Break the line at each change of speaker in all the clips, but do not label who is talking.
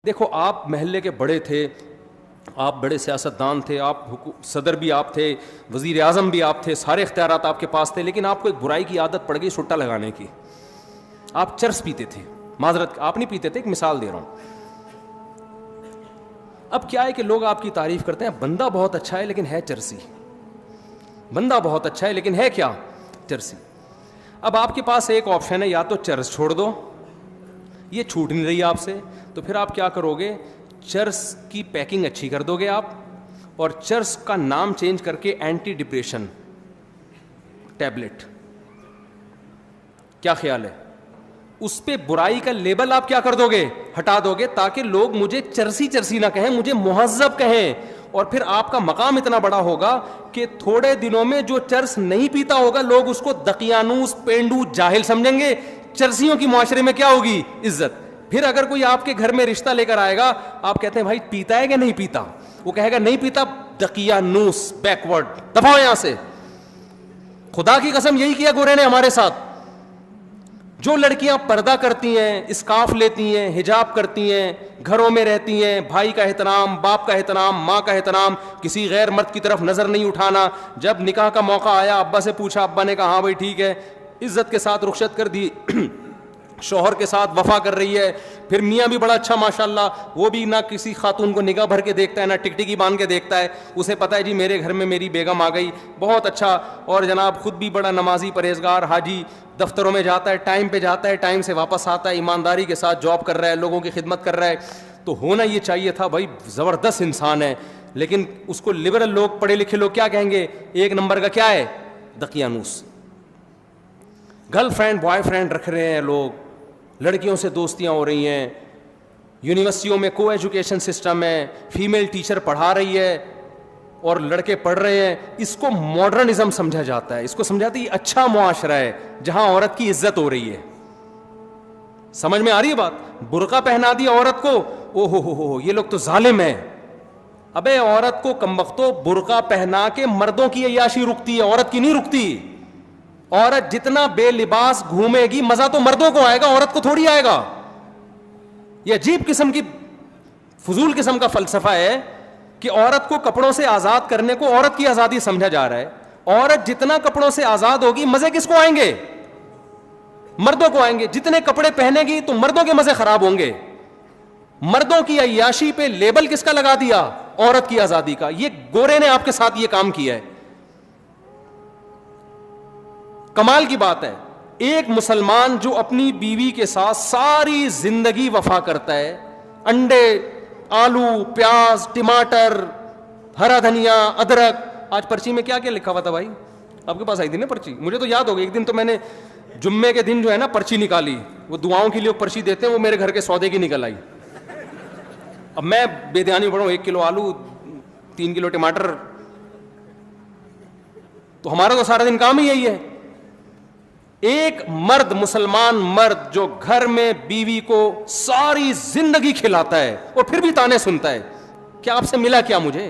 دیکھو آپ محلے کے بڑے تھے, آپ بڑے سیاستدان تھے, آپ صدر بھی آپ تھے, وزیر اعظم بھی آپ تھے, سارے اختیارات آپ کے پاس تھے, لیکن آپ کو ایک برائی کی عادت پڑ گئی سٹا لگانے کی. آپ چرس پیتے تھے. معذرت, آپ نہیں پیتے تھے, ایک مثال دے رہا ہوں. اب کیا ہے کہ لوگ آپ کی تعریف کرتے ہیں, بندہ بہت اچھا ہے لیکن ہے چرسی, بندہ بہت اچھا ہے لیکن ہے کیا, چرسی. اب آپ کے پاس ایک آپشن ہے, یا تو چرس چھوڑ دو, یہ چھوٹ نہیں رہی آپ سے, تو پھر آپ کیا کرو گے, چرس کی پیکنگ اچھی کر دو گے آپ, اور چرس کا نام چینج کر کے اینٹی ڈپریشن ٹیبلٹ. کیا خیال ہے, اس پہ برائی کا لیبل آپ کیا کر دو گے, ہٹا دو گے, تاکہ لوگ مجھے چرسی چرسی نہ کہیں, مجھے مہذب کہیں. اور پھر آپ کا مقام اتنا بڑا ہوگا کہ تھوڑے دنوں میں جو چرس نہیں پیتا ہوگا لوگ اس کو دقیانوس, پینڈو, جاہل سمجھیں گے. چرسیوں کی معاشرے میں کیا ہوگی, عزت. پھر اگر کوئی آپ کے گھر میں رشتہ لے کر آئے گا, آپ کہتے ہیں بھائی پیتا ہے کہ نہیں پیتا, وہ کہے گا نہیں پیتا, دقیانوس, بیکورڈ, دفعہ یہاں سے. خدا کی قسم یہی کیا گورے نے ہمارے ساتھ. جو لڑکیاں پردہ کرتی ہیں, اسکارف لیتی ہیں, حجاب کرتی ہیں, گھروں میں رہتی ہیں, بھائی کا احترام, باپ کا احترام, ماں کا احترام, کسی غیر مرد کی طرف نظر نہیں اٹھانا. جب نکاح کا موقع آیا, ابا سے پوچھا, ابا نے کہا ہاں بھائی ٹھیک ہے, عزت کے ساتھ رخصت کر دی, شوہر کے ساتھ وفا کر رہی ہے. پھر میاں بھی بڑا اچھا ماشاءاللہ, وہ بھی نہ کسی خاتون کو نگاہ بھر کے دیکھتا ہے, نہ ٹکٹکی باندھ کے دیکھتا ہے, اسے پتہ ہے جی میرے گھر میں میری بیگم آ گئی, بہت اچھا. اور جناب خود بھی بڑا نمازی, پرہیزگار, حاجی, دفتروں میں جاتا ہے, ٹائم پہ جاتا ہے, ٹائم سے واپس آتا ہے, ایمانداری کے ساتھ جاب کر رہا ہے, لوگوں کی خدمت کر رہا ہے. تو ہونا یہ چاہیے تھا بھائی, زبردست انسان ہے. لیکن اس کو لبرل لوگ, پڑھے لکھے لوگ کیا کہیں گے, ایک نمبر کا کیا ہے, دقیانوس. گرل فرینڈ بوائے فرینڈ رکھ رہے ہیں لوگ, لڑکیوں سے دوستیاں ہو رہی ہیں, یونیورسٹیوں میں کو ایجوکیشن سسٹم ہے, فیمیل ٹیچر پڑھا رہی ہے اور لڑکے پڑھ رہے ہیں. اس کو ماڈرنزم سمجھا جاتا ہے, اس کو سمجھاتے یہ اچھا معاشرہ ہے جہاں عورت کی عزت ہو رہی ہے. سمجھ میں آ رہی ہے بات. برقع پہنا دی عورت کو, او ہو یہ لوگ تو ظالم ہیں. ابے عورت کو کمبختو برقع پہنا کے مردوں کی عیاشی رکتی ہے, عورت کی نہیں رکتی. عورت جتنا بے لباس گھومے گی مزہ تو مردوں کو آئے گا, عورت کو تھوڑی آئے گا. یہ عجیب قسم کی فضول قسم کا فلسفہ ہے کہ عورت کو کپڑوں سے آزاد کرنے کو عورت کی آزادی سمجھا جا رہا ہے. عورت جتنا کپڑوں سے آزاد ہوگی مزے کس کو آئیں گے, مردوں کو آئیں گے. جتنے کپڑے پہنے گی تو مردوں کے مزے خراب ہوں گے. مردوں کی عیاشی پہ لیبل کس کا لگا دیا, عورت کی آزادی کا. یہ گورے نے آپ کے ساتھ یہ کام کیا ہے. کمال کی بات ہے, ایک مسلمان جو اپنی بیوی کے ساتھ ساری زندگی وفا کرتا ہے, انڈے, آلو, پیاز, ٹماٹر, ہرا دھنیا, ادرک. آج پرچی میں کیا کیا لکھا ہوا تھا بھائی, آپ کے پاس آئی تھی نا پرچی, مجھے تو یاد ہو گئی. ایک دن تو میں نے جمعے کے دن جو ہے نا پرچی نکالی, وہ دعاؤں کے لیے پرچی دیتے ہیں, وہ میرے گھر کے سودے کی نکل آئی. اب میں بے دھیانی پڑھوں, 1 کلو آلو, 3 کلو ٹماٹر, تو ہمارا تو سارا دن کام ہی یہی ہے. ایک مرد, مسلمان مرد جو گھر میں بیوی کو ساری زندگی کھلاتا ہے اور پھر بھی تانے سنتا ہے, کیا آپ سے ملا کیا مجھے,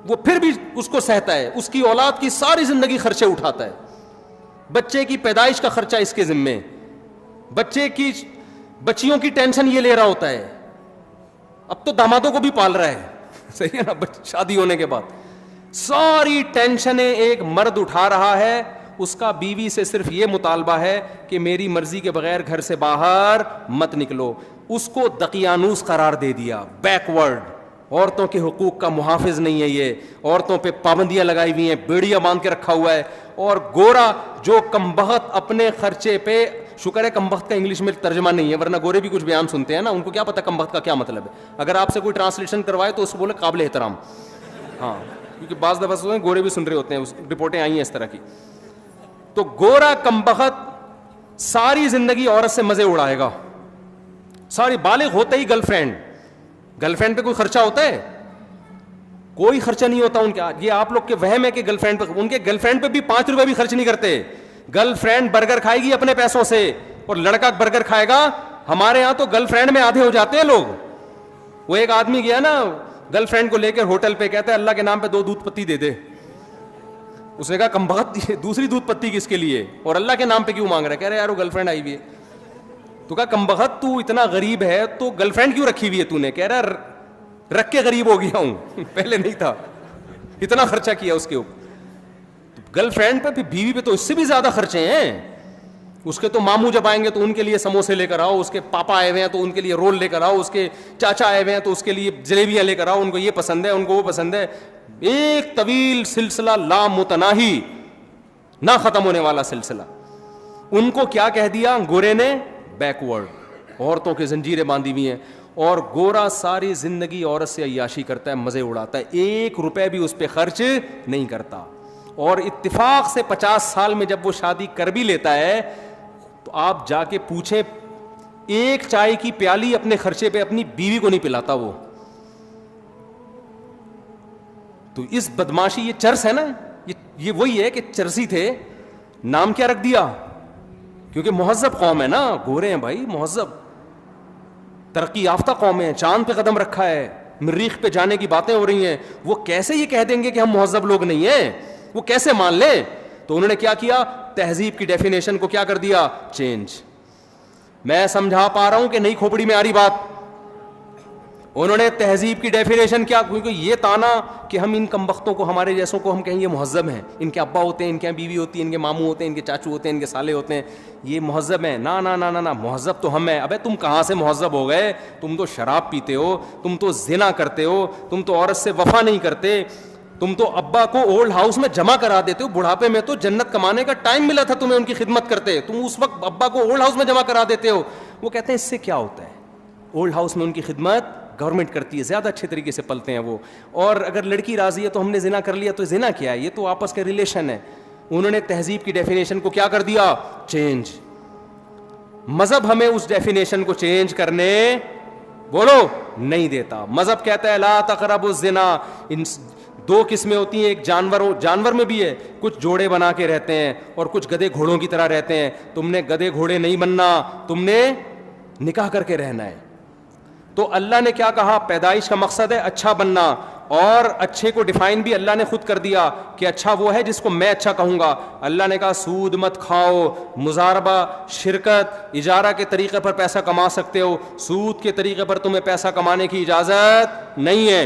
وہ پھر بھی اس کو سہتا ہے, اس کی اولاد کی ساری زندگی خرچے اٹھاتا ہے, بچے کی پیدائش کا خرچہ اس کے ذمے, بچے کی بچیوں کی ٹینشن یہ لے رہا ہوتا ہے. اب تو دامادوں کو بھی پال رہا ہے, صحیح ہے نا, شادی ہونے کے بعد ساری ٹینشنیں ایک مرد اٹھا رہا ہے. اس کا بیوی سے صرف یہ مطالبہ ہے کہ میری مرضی کے بغیر گھر سے باہر مت نکلو. اس کو دقیانوس قرار دے دیا, بیکورڈ. عورتوں کے حقوق کا محافظ نہیں ہے یہ, عورتوں پہ پابندیاں لگائی ہوئی ہیں, بیڑیاں باندھ کے رکھا ہوا ہے. اور گورا جو کمبخت اپنے خرچے پہ, شکر ہے کمبخت کا انگلش میں ترجمہ نہیں ہے, ورنہ گورے بھی کچھ بیان سنتے ہیں نا, ان کو کیا پتا کمبخت کا کیا مطلب ہے. اگر آپ سے کوئی ٹرانسلیشن کروائے تو اس کو بولے قابل احترام. ہاں, کیونکہ بعض دفعہ گورے بھی سن رہے ہوتے ہیں, رپورٹیں آئی ہیں اس طرح کی. تو گورا کمبخت ساری زندگی عورت سے مزے اڑائے گا, ساری, بالغ ہوتے ہی گرل فرینڈ پہ کوئی خرچہ ہوتا ہے, کوئی خرچہ نہیں ہوتا ان کے. یہ آپ لوگ کے وہم ہے کہ گرل فرینڈ پہ, ان کے گرل فرینڈ پہ بھی 5 روپے بھی خرچ نہیں کرتے. گرل فرینڈ برگر کھائے گی اپنے پیسوں سے اور لڑکا برگر کھائے گا. ہمارے یہاں تو گرل فرینڈ میں آدھے ہو جاتے ہیں لوگ. وہ ایک آدمی گیا نا گرل فرینڈ کو لے کر ہوٹل پہ, کہتا ہے اللہ کے نام پہ 2 دودھ پتی دے دے. اس نے کہا کم بخت دوسری دودھ پتی کس کے لیے, اور اللہ کے نام پہ کیوں مانگ رہا ہے. کہہ رہے یار وہ گرل فرینڈ آئی ہوئی ہے. تو کہا کمبخت تو اتنا غریب ہے تو گرل فرینڈ کیوں رکھی ہوئی ہے تو نے؟ کہہ رہا رکھ کے غریب ہو گیا ہوں پہلے نہیں تھا، اتنا خرچہ کیا اس کے اوپر. گرل فرینڈ پہ پھر بیوی پہ تو اس سے بھی زیادہ خرچے ہیں. اس کے تو ماموں جب آئیں گے تو ان کے لیے سموسے لے کر آؤ، اس کے پاپا آئے ہوئے ہیں تو ان کے لیے رول لے کر آؤ، اس کے چاچا آئے ہوئے ہیں تو اس کے لیے جلیبیاں لے کر آؤ، ان کو یہ پسند ہے، ان کو وہ پسند ہے. ایک طویل سلسلہ لا متناہی، نہ ختم ہونے والا سلسلہ. ان کو کیا کہہ دیا گورے نے؟ بیکورڈ. عورتوں کے زنجیریں باندھی ہوئی ہیں. اور گورا ساری زندگی عورت سے عیاشی کرتا ہے، مزے اڑاتا ہے، 1 روپے بھی اس پہ خرچ نہیں کرتا. اور اتفاق سے 50 سال میں جب وہ شادی کر بھی لیتا ہے تو آپ جا کے پوچھیں، ایک چائے کی پیالی اپنے خرچے پہ اپنی بیوی کو نہیں پلاتا وہ. تو اس بدماشی، یہ چرس ہے نا، یہ وہی ہے کہ چرسی تھے. نام کیا رکھ دیا؟ کیونکہ مہذب قوم ہے نا، گورے ہیں بھائی، مہذب ترقی یافتہ قوم ہیں، چاند پہ قدم رکھا ہے، مریخ پہ جانے کی باتیں ہو رہی ہیں. وہ کیسے یہ کہہ دیں گے کہ ہم مہذب لوگ نہیں ہیں؟ وہ کیسے مان لیں؟ تو انہوں نے کیا کیا؟ تہذیب کی ڈیفینیشن کو کیا کر دیا؟ چینج. میں سمجھا پا رہا ہوں کہ نہیں کھوپڑی میں آ رہی بات؟ انہوں نے تہذیب کی ڈیفینیشن کیا، کیونکہ یہ تانا کہ ہم ان کمبختوں کو، ہمارے جیسوں کو ہم کہیں یہ مہذب ہیں، ان کے ابا ہوتے ہیں، ان کے بیوی ہوتی ہے، ان کے ماموں ہوتے ہیں، ان کے چاچو ہوتے ہیں، ان کے سالے ہوتے ہیں، یہ مہذب ہیں. نا نا نا نا نا، مہذب تو ہم ہیں. ابے تم کہاں سے مہذب ہو گئے؟ تم تو شراب پیتے ہو، تم تو زنا کرتے ہو، تم تو عورت سے وفا نہیں کرتے، تم تو ابا کو اولڈ ہاؤس میں جمع کرا دیتے ہو. بڑھاپے میں تو جنت کمانے کا ٹائم ملا تھا تمہیں ان کی خدمت کرتے، تم اس وقت ابا کو اولڈ ہاؤس میں جمع کرا دیتے ہو. وہ کہتے ہیں اس سے کیا ہوتا ہے؟ اولڈ ہاؤس میں ان کی خدمت گورنمنٹ کرتی ہے، زیادہ اچھے طریقے سے پلتے ہیں وہ. اور اگر لڑکی راضی ہے تو ہم نے زنا کر لیا، تو زنا کیا ہے؟ یہ تو آپس کے ریلیشن ہے. انہوں نے تہذیب کی ڈیفینیشن کو کیا کر دیا؟ چینج. مذہب ہمیں اس ڈیفینیشن کو چینج کرنے بولو نہیں دیتا. مذہب کہتا ہے لا تقربوا الزنا. دو قسمیں ہوتی ہیں، ایک جانور میں بھی ہے، کچھ جوڑے بنا کے رہتے ہیں اور کچھ گدھے گھوڑوں کی طرح رہتے ہیں. تم نے گدھے گھوڑے نہیں بننا، تم نے نکاح کر کے رہنا ہے. تو اللہ نے کیا کہا؟ پیدائش کا مقصد ہے اچھا بننا، اور اچھے کو ڈیفائن بھی اللہ نے خود کر دیا کہ اچھا وہ ہے جس کو میں اچھا کہوں گا. اللہ نے کہا سود مت کھاؤ، مزاربہ، شرکت، اجارہ کے طریقے پر پیسہ کما سکتے ہو، سود کے طریقے پر تمہیں پیسہ کمانے کی اجازت نہیں ہے.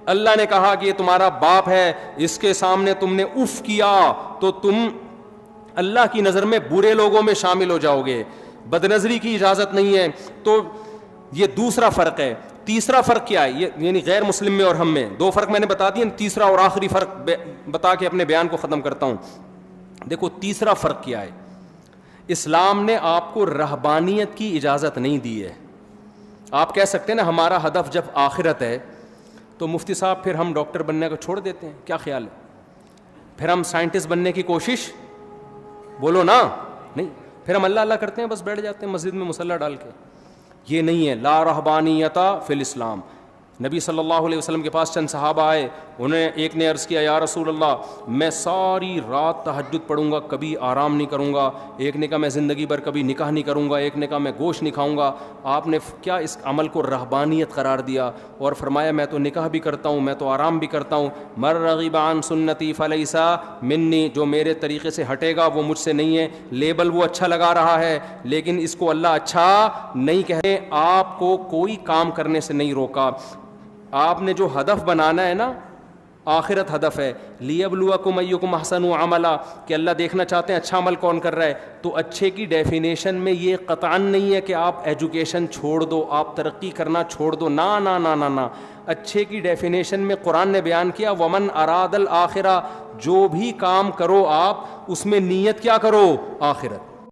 اللہ نے کہا کہ یہ تمہارا باپ ہے، اس کے سامنے تم نے اف کیا تو تم اللہ کی نظر میں برے لوگوں میں شامل ہو جاؤ گے. بدنظری کی اجازت نہیں ہے. تو یہ دوسرا فرق ہے. تیسرا فرق کیا ہے؟ یہ یعنی غیر مسلم میں اور ہم میں 2 فرق میں نے بتا دیے. تیسرا اور آخری فرق بتا کے اپنے بیان کو ختم کرتا ہوں. دیکھو تیسرا فرق کیا ہے. اسلام نے آپ کو رہبانیت کی اجازت نہیں دی ہے. آپ کہہ سکتے ہیں نا ہمارا ہدف جب آخرت ہے تو مفتی صاحب پھر ہم ڈاکٹر بننے کو چھوڑ دیتے ہیں، کیا خیال ہے؟ پھر ہم سائنٹسٹ بننے کی کوشش، بولو نا، نہیں، پھر ہم اللہ اللہ کرتے ہیں، بس بیٹھ جاتے ہیں مسجد میں مصلی ڈال کے. یہ نہیں ہے. لا رہبانیت فی الاسلام. نبی صلی اللہ علیہ وسلم کے پاس چند صحابہ آئے، انہیں ایک نے عرض کیا یا رسول اللہ میں ساری رات تہجد پڑھوں گا، کبھی آرام نہیں کروں گا. ایک نے کہا میں زندگی بھر کبھی نکاح نہیں کروں گا. ایک نے کہا میں گوشت نہیں کھاؤں گا. آپ نے کیا اس عمل کو رہبانیت قرار دیا اور فرمایا میں تو نکاح بھی کرتا ہوں، میں تو آرام بھی کرتا ہوں. مر رغب عن سنتی فلیس منی. جو میرے طریقے سے ہٹے گا وہ مجھ سے نہیں ہے. لیبل وہ اچھا لگا رہا ہے لیکن اس کو اللہ اچھا نہیں کہے. آپ کو کوئی کام کرنے سے نہیں روکا. آپ نے جو ہدف بنانا ہے نا، آخرت ہدف ہے. لیبلوکم ایکم احسن عملا، کہ اللہ دیکھنا چاہتے ہیں اچھا عمل کون کر رہا ہے. تو اچھے کی ڈیفینیشن میں یہ قطعاً نہیں ہے کہ آپ ایجوکیشن چھوڑ دو، آپ ترقی کرنا چھوڑ دو. نا نا نا نا نا. اچھے کی ڈیفینیشن میں قرآن نے بیان کیا ومن اراد الآخرہ. جو بھی کام کرو آپ اس میں نیت کیا کرو؟ آخرت.